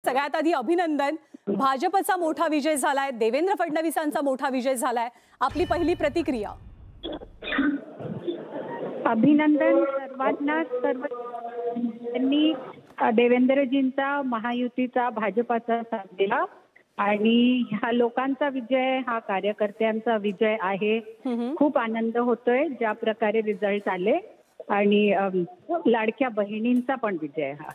सगळ्यात आधी अभिनंदन. भाजपचा मोठा विजय झालाय, देवेंद्र फडणवीसांचा मोठा विजय झालाय. आपली पहिली प्रतिक्रिया. अभिनंदन सर्वांना. त्यांनी देवेंद्रजींचा, महायुतीचा, भाजपाचा साथ दिला आणि हा लोकांचा विजय, हा कार्यकर्त्यांचा विजय आहे. खूप आनंद होतोय ज्या प्रकारे रिझल्ट आले आणि लाडक्या बहिणींचा पण विजय हा.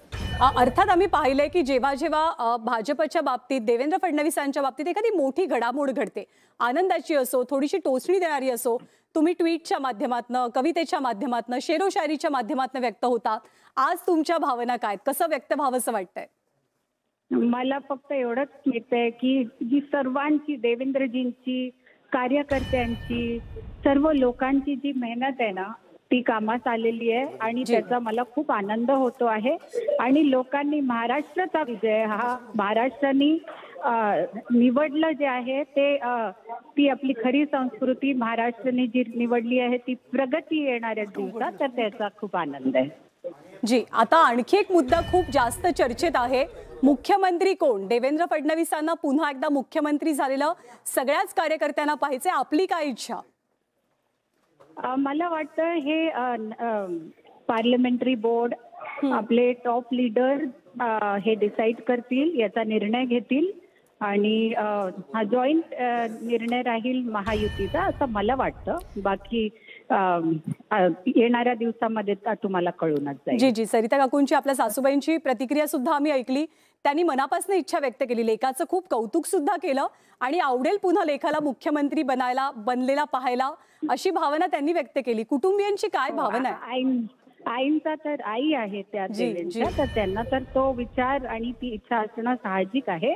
अर्थात आम्ही पाहिलंय की जेव्हा जेव्हा भाजपच्या बाबतीत, देवेंद्र फडणवीसांच्या बाबतीत एखादी मोठी घडामोड घडते, आनंदाची असो, थोडीशी टोचणी देणारी असो, तुम्ही ट्विटच्या माध्यमातून, कवितेच्या माध्यमातून, शेरोशायरीच्या माध्यमातून व्यक्त होता. आज तुमच्या भावना काय, कसं व्यक्त व्हावंसं वाटतंय? मला फक्त एवढंच मिळतंय की जी सर्वांची, देवेंद्रजींची, कार्यकर्त्यांची, सर्व लोकांची जी मेहनत आहे ना, ती कामात आलेली आहे आणि त्याचा मला खूप आनंद होतो आहे. आणि लोकांनी, महाराष्ट्राचा विजय हा, महाराष्ट्राने निवडलं जे आहे ते, ती आपली खरी संस्कृती महाराष्ट्राने जी निवडली आहे ती प्रगती येणाऱ्या दिवसात, तर त्याचा खूप आनंद आहे. जी, आता आणखी एक मुद्दा खूप जास्त चर्चेत आहे. मुख्यमंत्री कोण? देवेंद्र फडणवीसांना पुन्हा एकदा मुख्यमंत्री झालेलं सगळ्याच कार्यकर्त्यांना पाहिजे. आपली काय इच्छा? मला वाटतं हे पार्लमेंटरी बोर्ड, आपले टॉप लीडर हे डिसाईड करतील, याचा निर्णय घेतील आणि हा जॉईंट निर्णय राहील महायुतीचा, असं मला वाटतं. बाकी येणाऱ्या दिवसामध्ये तुम्हाला कळूनच जाईल. जी जी, सरिता काकूंची, आपल्या सासूबाईंची प्रतिक्रिया सुद्धा आम्ही ऐकली. त्यांनी मनापासून इच्छा व्यक्त केली, लेखाचं खूप कौतुक सुद्धा केलं आणि आवडेल पुन्हा लेखाला मुख्यमंत्री बनलेला पाहायला, अशी भावना त्यांनी व्यक्त केली. कुटुंबियांची काय भावना आहे? आईंचा तर आई आहे त्या देवेंद्र, तर त्यांना तर तो विचार आणि ती इच्छा असणं साहजिक आहे.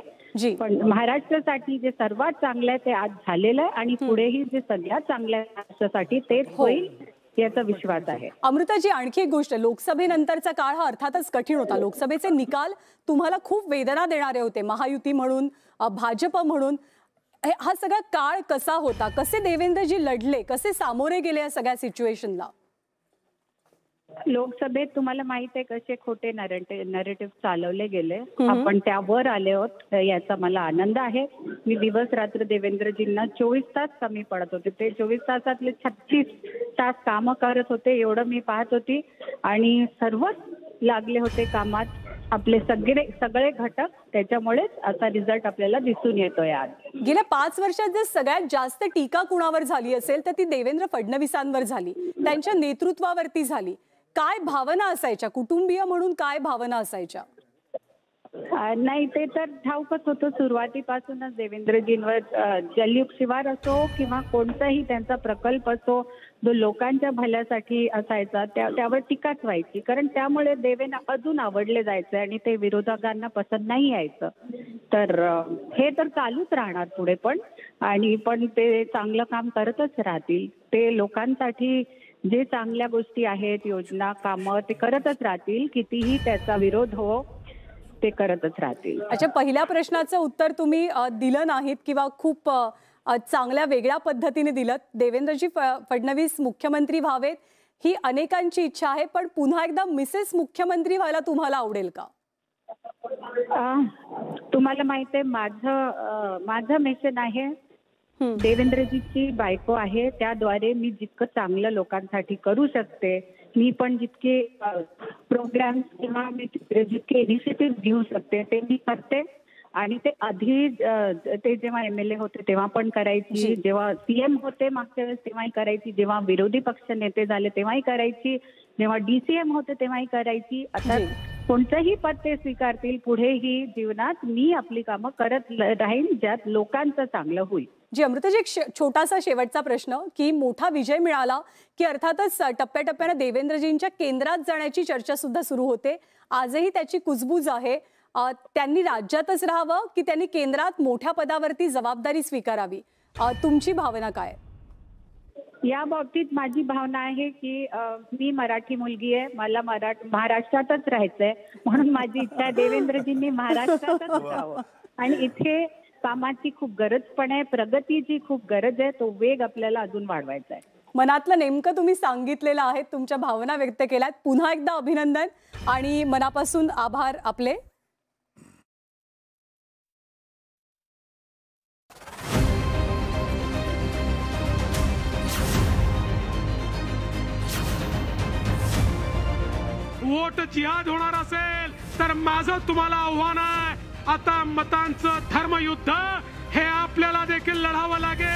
पण महाराष्ट्रासाठी जे सर्वात चांगलं आहे ते आज झालेलं आहे आणि पुढेही जे सगळ्यात चांगलं आहे महाराष्ट्रासाठी तेच होईल याचा विश्वास आहे. अमृताजी, आणखी एक गोष्ट, लोकसभेनंतरचा काळ हा अर्थातच कठीण होता. लोकसभेचे निकाल तुम्हाला खूप वेदना देणारे होते, महायुती म्हणून, भाजप म्हणून. हा सगळा काळ कसा होता? कसे देवेंद्रजी लढले, कसे सामोरे गेले या सगळ्या सिच्युएशनला? लोकसभेत तुम्हाला माहित आहे कसे खोटे नरेटिव्ह चालवले गेले, आपण त्यावर आले आहोत, याचा मला आनंद आहे. मी दिवस रात्र देवेंद्रजींना 24 तास कमी पडत होते, ते 24 तासातले 36 तास काम करत होते, एवढं मी पाहत होती आणि सर्वच लागले होते कामात, आपले सगळे घटक. त्याच्यामुळेच असा रिझल्ट आपल्याला दिसून येतोय आज. गेल्या 5 वर्षात जर सगळ्यात जास्त टीका कुणावर झाली असेल तर ती देवेंद्र फडणवीसांवर झाली, त्यांच्या नेतृत्वावरती झाली. काय भावना असायच्या, कुटुंबीय म्हणून काय भावना असायच्या? नाही, ते तर ठाऊकच होतं सुरुवातीपासूनच देवेंद्रजींवर, जलयुग शिवार असो किंवा कोणताही त्यांचा प्रकल्प असो जो लोकांच्या भल्यासाठी असायचा, त्यावर टीकाच व्हायची. कारण त्यामुळे देवेंद्र अजून आवडले जायचे आणि ते विरोधकांना पसंत नाही यायचं. तर हे तर चालूच राहणार पुढे पण, आणि पण ते चांगलं काम करतच राहतील. ते लोकांसाठी जे चांगल्या गोष्टी आहेत, योजना, कामं, ते करतच राहतील. कितीही त्याचा विरोध हो, ते करतच राहतील. अच्छा, पहिल्या प्रश्नाचं उत्तर तुम्ही दिलं नाहीत किंवा खूप चांगल्या वेगळ्या पद्धतीने दिलं. देवेंद्रजी फडणवीस मुख्यमंत्री व्हावेत ही अनेकांची इच्छा आहे, पण पुन्हा एकदा मिसेस मुख्यमंत्री व्हायला तुम्हाला आवडेल का? तुम्हाला माहित आहे माझं मिशन आहे, देवेंद्रजीची बायको आहे, त्याद्वारे मी जितकं चांगलं लोकांसाठी करू शकते, मी पण जितके प्रोग्राम किंवा मी जितके इनिशिएटिव्ह घेऊ शकते ते मी करते. आणि ते आधी ते जेव्हा MLA होते तेव्हा पण करायची, जेव्हा CM होते मागच्या वेळेस तेव्हाही करायची, जेव्हा विरोधी पक्ष नेते झाले तेव्हाही करायची, जेव्हा DCM होते तेव्हाही करायची. आता कोणतंही पद ते स्वीकारतील पुढेही जीवनात, मी आपली कामं करत राहीन ज्यात लोकांचं चांगलं होईल. जी, अमृताजी, एक छोटासा शेवटचा प्रश्न, की मोठा विजय मिळाला की अर्थातच टप्प्याटप्प्याने देवेंद्रजींच्या केंद्रात जाण्याची चर्चा सुद्धा सुरू होते. आजही त्याची कुजबूज आहे. त्यांनी राज्यातच राहावं की त्यांनी केंद्रात मोठ्या पदावरती जबाबदारी स्वीकारावी? तुमची भावना काय? या बाबतीत माझी भावना आहे की मी मराठी मुलगी आहे, मला महाराष्ट्रातच राहायचंय, म्हणून माझी इच्छा देवेंद्रजींनी महाराष्ट्रातच राहावं. आणि इथे कामाची खूप गरज पण आहे, प्रगतीची खूप गरज आहे, तो वेग आपल्याला अजून वाढवायचा आहे. मनातलं नेमकं तुम्ही सांगितलेलं आहे, तुमच्या भावना व्यक्त केल्यात. पुन्हा एकदा अभिनंदन आणि मनापासून आभार आपले. वोट जिहाद होणार असेल तर माझं तुम्हाला आव्हान आहे, आता मतांचं धर्मयुद्ध हे आपल्याला देखील लढावं लागेल।